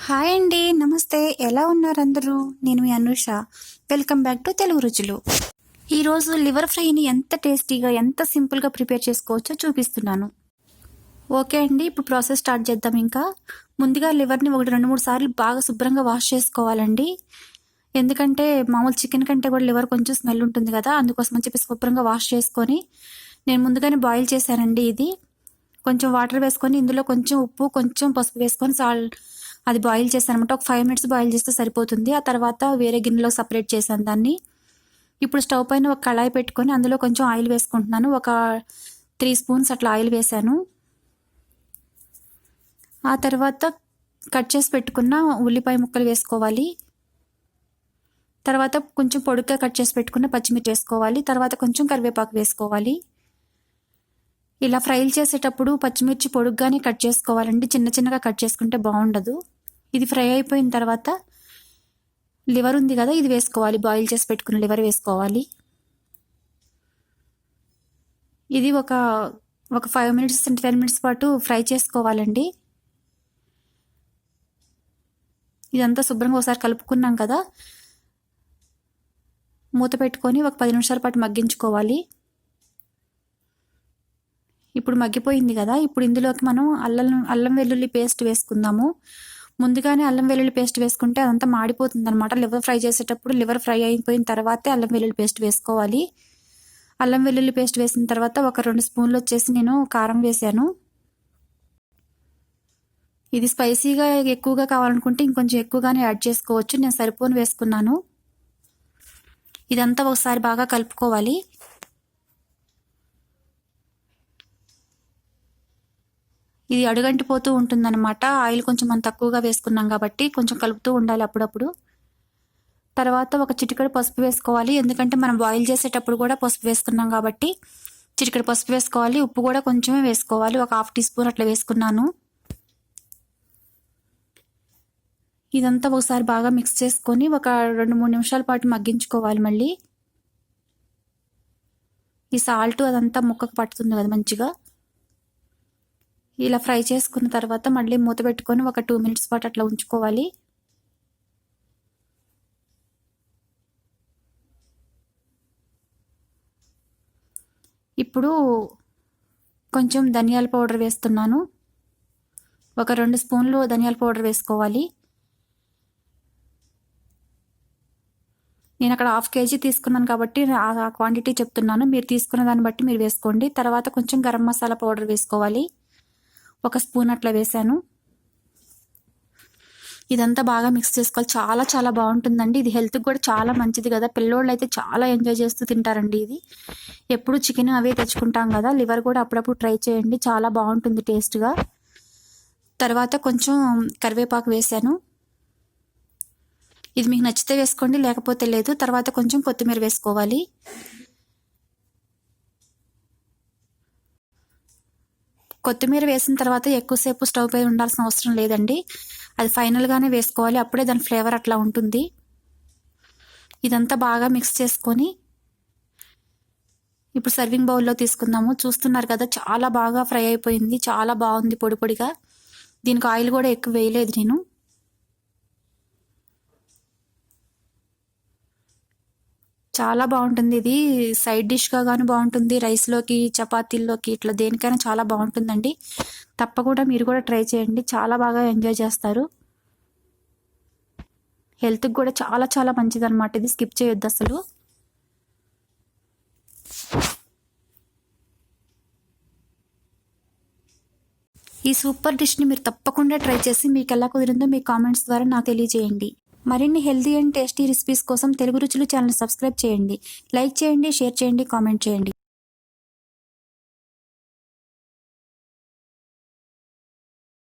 Hi అండి, నమస్తే. ఎలా ఉన్నారు అందరూ? నేను మీ Anusha. Welcome back to Telugu Ruchulu. ఈరోజు లివర్ ఫ్రైని ఎంత టేస్టీగా, ఎంత సింపుల్గా ప్రిపేర్ చేసుకోవచ్చో చూపిస్తున్నాను. ఓకే అండి, ఇప్పుడు ప్రాసెస్ స్టార్ట్ చేద్దాం. ఇంకా ముందుగా లివర్ని 2-3 సార్లు బాగా శుభ్రంగా వాష్ చేసుకోవాలండి. ఎందుకంటే మామూలు చికెన్ కంటే కూడా లివర్ కొంచెం స్మెల్ ఉంటుంది కదా, అందుకోసం అని చెప్పి శుభ్రంగా వాష్ చేసుకొని నేను ముందుగానే బాయిల్ చేశానండి. ఇది కొంచెం వాటర్ వేసుకొని ఇందులో కొంచెం ఉప్పు, కొంచెం పసుపు వేసుకొని అది బాయిల్ చేశాను అనమాట. ఒక 5 మినిట్స్ బాయిల్ చేస్తే సరిపోతుంది. ఆ తర్వాత వేరే గిన్నెలో సపరేట్ చేశాను దాన్ని. ఇప్పుడు స్టవ్ పైన ఒక కళాయి పెట్టుకొని అందులో కొంచెం ఆయిల్ వేసుకుంటున్నాను. ఒక 3 స్పూన్స్ అట్లా ఆయిల్ వేశాను. ఆ తర్వాత కట్ చేసి పెట్టుకున్న ఉల్లిపాయ ముక్కలు వేసుకోవాలి. తర్వాత కొంచెం పొడుగ్గా కట్ చేసి పెట్టుకున్న పచ్చిమిర్చి వేసుకోవాలి. తర్వాత కొంచెం కరివేపాకు వేసుకోవాలి. ఇలా ఫ్రైలు చేసేటప్పుడు పచ్చిమిర్చి పొడుగ్గానే కట్ చేసుకోవాలండి, చిన్న చిన్నగా కట్ చేసుకుంటే బాగుండదు. ఇది ఫ్రై అయిపోయిన తర్వాత లివర్ ఉంది కదా, ఇది వేసుకోవాలి. బాయిల్ చేసి పెట్టుకున్న లివర్ వేసుకోవాలి. ఇది ఒక 5 మినిట్స్ 10 మినిట్స్ పాటు ఫ్రై చేసుకోవాలండి. ఇదంతా శుభ్రంగా ఒకసారి కలుపుకున్నాం కదా, మూత పెట్టుకొని ఒక 10 నిమిషాల పాటు మగ్గించుకోవాలి. ఇప్పుడు మగ్గిపోయింది కదా, ఇప్పుడు ఇందులోకి మనం అల్లం వెల్లుల్లి పేస్ట్ వేసుకుందాము. ముందుగానే అల్లం వెల్లుల్లి పేస్ట్ వేసుకుంటే అదంతా మాడిపోతుంది అనమాట. లివర్ ఫ్రై చేసేటప్పుడు లివర్ ఫ్రై అయిపోయిన తర్వాతే అల్లం వెల్లుల్లి పేస్ట్ వేసుకోవాలి. అల్లం వెల్లుల్లి పేస్ట్ వేసిన తర్వాత ఒక 2 స్పూన్లు వచ్చేసి నేను కారం వేసాను. ఇది స్పైసీగా ఎక్కువగా కావాలనుకుంటే ఇంకొంచెం ఎక్కువగానే యాడ్ చేసుకోవచ్చు. నేను సరిపోని వేసుకున్నాను. ఇదంతా ఒకసారి బాగా కలుపుకోవాలి. ఇది అడుగంటిపోతూ ఉంటుందన్నమాట. ఆయిల్ కొంచెం మనం తక్కువగా వేసుకున్నాం కాబట్టి కొంచెం కలుపుతూ ఉండాలి అప్పుడప్పుడు. తర్వాత ఒక చిటికెడు పసుపు వేసుకోవాలి. ఎందుకంటే మనం బాయిల్ చేసేటప్పుడు కూడా పసుపు వేసుకున్నాం కాబట్టి చిటికెడు పసుపు వేసుకోవాలి. ఉప్పు కూడా కొంచెమే వేసుకోవాలి. ఒక 1/2 టీ స్పూన్ అట్లా వేసుకున్నాను. ఇదంతా ఒకసారి బాగా మిక్స్ చేసుకొని ఒక 2-3 నిమిషాల పాటు మగ్గించుకోవాలి. మళ్ళీ ఈ సాల్ట్ అదంతా ముక్కకు పట్టుతుంది కదా మంచిగా. ఇలా ఫ్రై చేసుకున్న తర్వాత మళ్ళీ మూత పెట్టుకొని ఒక 2 మినిట్స్ పాటు అట్లా ఉంచుకోవాలి. ఇప్పుడు కొంచెం ధనియాల పౌడర్ వేస్తున్నాను. ఒక 2 స్పూన్లు ధనియాల పౌడర్ వేసుకోవాలి. నేను అక్కడ 1/2 కేజీ తీసుకున్నాను కాబట్టి ఆ క్వాంటిటీ చెప్తున్నాను. మీరు తీసుకున్న దాన్ని బట్టి మీరు వేసుకోండి. తర్వాత కొంచెం గరం మసాలా పౌడర్ వేసుకోవాలి. 1 స్పూన్ అట్లా వేసాను. ఇదంతా బాగా మిక్స్ చేసుకోవాలి. చాలా చాలా బాగుంటుందండి. ఇది హెల్త్కి కూడా చాలా మంచిది కదా. పిల్లోళ్ళు అయితే చాలా ఎంజాయ్ చేస్తూ తింటారండి. ఇది ఎప్పుడు చికెన్ అవే తెచ్చుకుంటాం కదా, లివర్ కూడా అప్పుడప్పుడు ట్రై చేయండి, చాలా బాగుంటుంది టేస్ట్గా. తర్వాత కొంచెం కరివేపాకు వేసాను. ఇది మీకు నచ్చితే వేసుకోండి, లేకపోతే లేదు. తర్వాత కొంచెం కొత్తిమీర వేసుకోవాలి. కొత్తిమీర వేసిన తర్వాత ఎక్కువసేపు స్టవ్ పై ఉండాల్సిన అవసరం లేదండి. అది ఫైనల్గానే వేసుకోవాలి, అప్పుడే దాని ఫ్లేవర్ అట్లా ఉంటుంది. ఇదంతా బాగా మిక్స్ చేసుకొని ఇప్పుడు సర్వింగ్ బౌల్లో తీసుకుందాము. చూస్తున్నారు కదా, చాలా బాగా ఫ్రై అయిపోయింది, చాలా బాగుంది పొడి పొడిగా. దీనికి ఆయిల్ కూడా ఎక్కువ వేయలేదు నేను. చాలా బాగుంటుంది. ఇది సైడ్ డిష్గా కానీ బాగుంటుంది, రైస్లోకి, చపాతీల్లోకి, ఇట్లా దేనికైనా చాలా బాగుంటుందండి. తప్పకుండా మీరు కూడా ట్రై చేయండి, చాలా బాగా ఎంజాయ్ చేస్తారు. హెల్త్కి కూడా చాలా చాలా మంచిది అనమాట. ఇది స్కిప్ చేయొద్దు అసలు. ఈ సూపర్ డిష్ని మీరు తప్పకుండా ట్రై చేసి మీకు ఎలా కుదిరిందో మీ కామెంట్స్ ద్వారా నాకు తెలియజేయండి. మరిన్ని హెల్తీ అండ్ టేస్టీ రెసిపీస్ కోసం తెలుగు రుచులు ఛానల్ సబ్స్క్రైబ్ చేయండి. లైక్ చేయండి, షేర్ చేయండి, కామెంట్ చేయండి.